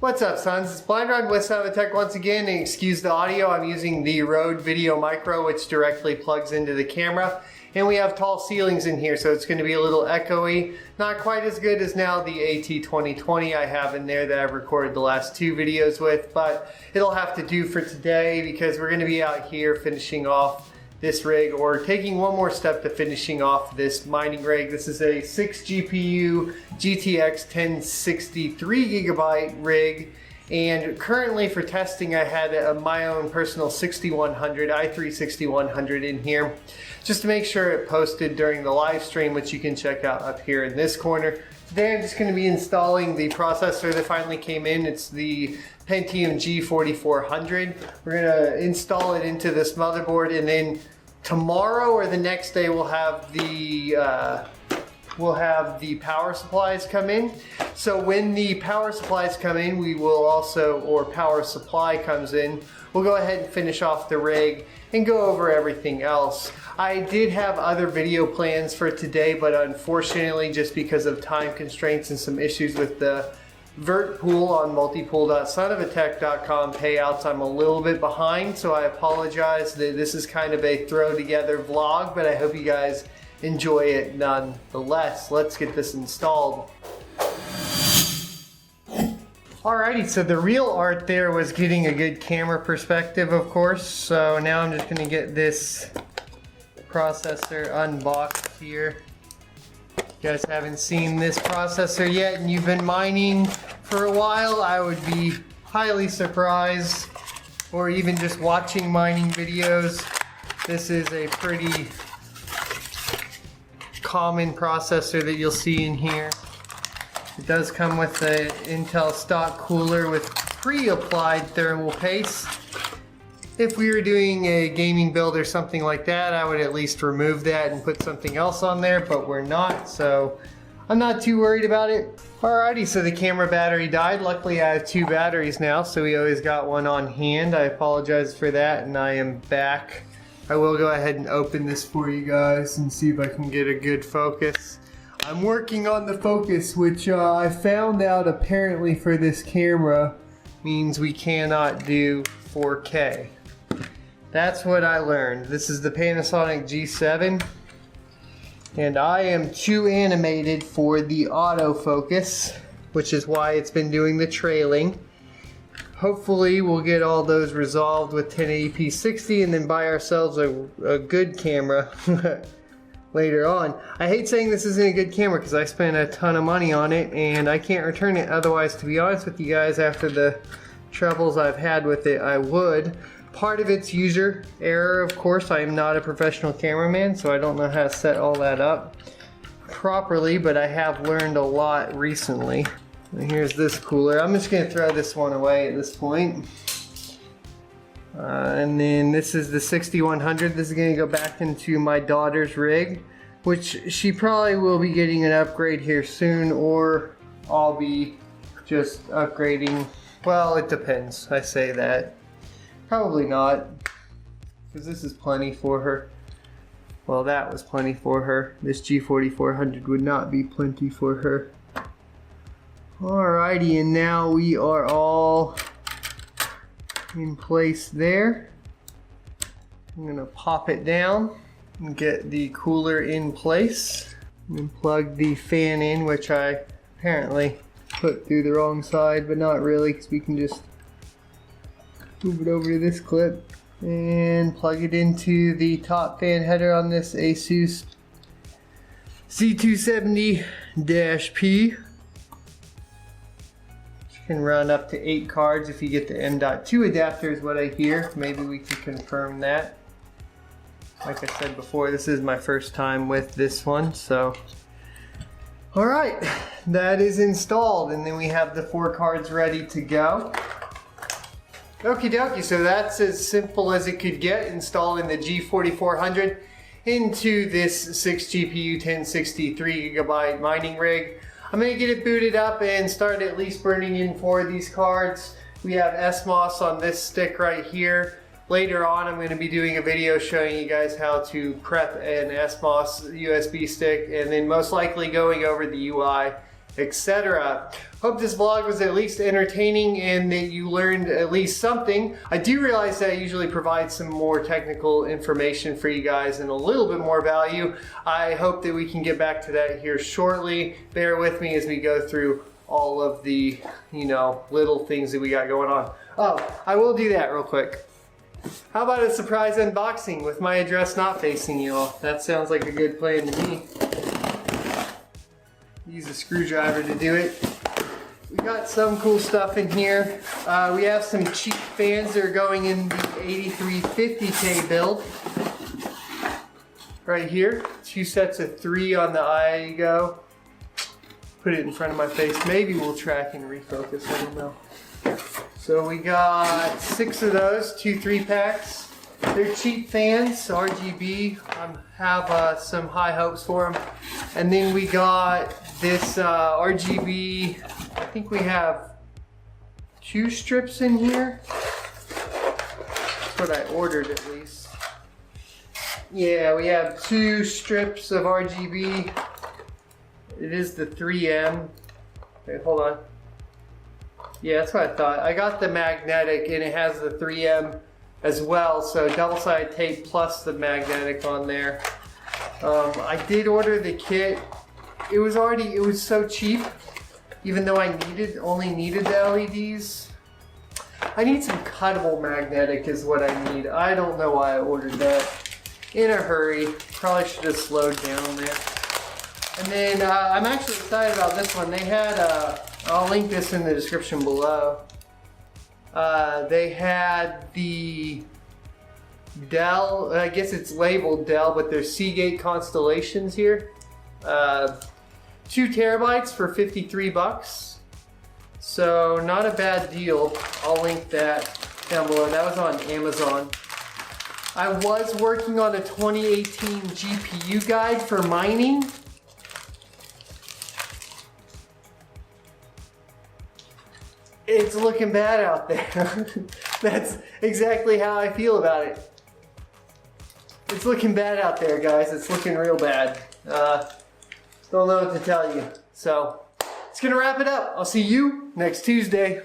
What's up, sons? It's Blind Rod with Sound of Tech once again, and excuse the audio. I'm using the Rode Video Micro, which directly plugs into the camera. And we have tall ceilings in here, so it's going to be a little echoey. Not quite as good as now the AT2020 I have in there that I've recorded the last two videos with, but it'll have to do for today because we're going to be out here finishing off this rig, or taking one more step to finishing off this mining rig. This is a 6 GPU GTX 1063GB rig, and currently for testing I had my own personal 6100, i3 6100 in here, just to make sure it posted during the live stream, which you can check out up here in this corner. Today I'm just going to be installing the processor that finally came in. It's the Pentium G4400. We're going to install it into this motherboard, and then tomorrow or the next day we'll have the power supplies come in. So when the power supplies come in, we will also, or power supply comes in, we'll go ahead and finish off the rig and go over everything else. I did have other video plans for today, but unfortunately, just because of time constraints and some issues with the vert pool on multipool.sonofatech.com payouts, I'm a little bit behind, so I apologize that this is kind of a throw together vlog, but I hope you guys enjoy it nonetheless. Let's get this installed. Alrighty, so the real art there was getting a good camera perspective, of course, so now I'm just going to get this processor unboxed here. If you guys haven't seen this processor yet and you've been mining for a while, I would be highly surprised, or even just watching mining videos. This is a pretty common processor that you'll see in here. It does come with an Intel stock cooler with pre-applied thermal paste. If we were doing a gaming build or something like that, I would at least remove that and put something else on there, but we're not, so I'm not too worried about it. Alrighty, so the camera battery died. Luckily I have two batteries now, so we always got one on hand. I apologize for that, and I am back. I will go ahead and open this for you guys and see if I can get a good focus. I'm working on the focus, which I found out apparently for this camera means we cannot do 4K. That's what I learned. This is the Panasonic G7, and I am too animated for the autofocus, which is why it's been doing the trailing. Hopefully we'll get all those resolved with 1080p 60 and then buy ourselves a good camera later on. I hate saying this isn't a good camera because I spent a ton of money on it and I can't return it. Otherwise, to be honest with you guys, after the troubles I've had with it, I would. Part of it's user error, of course. I am not a professional cameraman, so I don't know how to set all that up properly, but I have learned a lot recently. And here's this cooler. I'm just going to throw this one away at this point. And then this is the 6100. This is going to go back into my daughter's rig, which she probably will be getting an upgrade here soon, or I'll be just upgrading. Well, it depends. I say that. Probably not, because this is plenty for her. Well, that was plenty for her. This G4400 would not be plenty for her. Alrighty, and now we are all in place there. I'm gonna pop it down and get the cooler in place and plug the fan in, which I apparently put through the wrong side, but not really, because we can just move it over to this clip and plug it into the top fan header on this Asus C270-P. Can run up to 8 cards if you get the M.2 adapter, is what I hear. Maybe we can confirm that. Like I said before, this is my first time with this one, so. Alright, that is installed, and then we have the 4 cards ready to go. Okie dokie, so that's as simple as it could get, installing the G4400 into this 6 GPU 1063GB mining rig. I'm going to get it booted up and start at least burning in 4 of these cards. We have SMOS on this stick right here. Later on, I'm going to be doing a video showing you guys how to prep an SMOS USB stick, and then most likely going over the UI etc. Hope this vlog was at least entertaining and that you learned at least something. I do realize that I usually provide some more technical information for you guys and a little bit more value. I hope that we can get back to that here shortly. Bear with me as we go through all of the, little things that we got going on. Oh, I will do that real quick. How about a surprise unboxing with my address not facing you all? That sounds like a good plan to me. Use a screwdriver to do it. We got some cool stuff in here. We have some cheap fans that are going in the 8350K build. Right here. 2 sets of 3 on the IGO. Put it in front of my face. Maybe we'll track and refocus, I don't know. So we got 6 of those, 2 3-packs. They're cheap fans, RGB. Have some high hopes for them. And then we got this RGB, I think we have 2 strips in here. That's what I ordered at least. Yeah, we have 2 strips of RGB. It is the 3M. Wait, hold on. Yeah, that's what I thought. I got the magnetic and it has the 3M as well, so double-sided tape plus the magnetic on there. I did order the kit. It was so cheap, even though I only needed the LEDs. I need some cuttable magnetic is what I need. I don't know why I ordered that in a hurry. Probably should have slowed down there. And then I'm actually excited about this one. They had I'll link this in the description below. They had the Dell, I guess it's labeled Dell, but there's Seagate Constellations here. 2 terabytes for 53 bucks. So not a bad deal. I'll link that down below. That was on Amazon. I was working on a 2018 GPU guide for mining. It's looking bad out there. That's exactly how I feel about it. It's looking bad out there, guys. It's looking real bad. Don't know what to tell you. So, it's gonna wrap it up. I'll see you next Tuesday.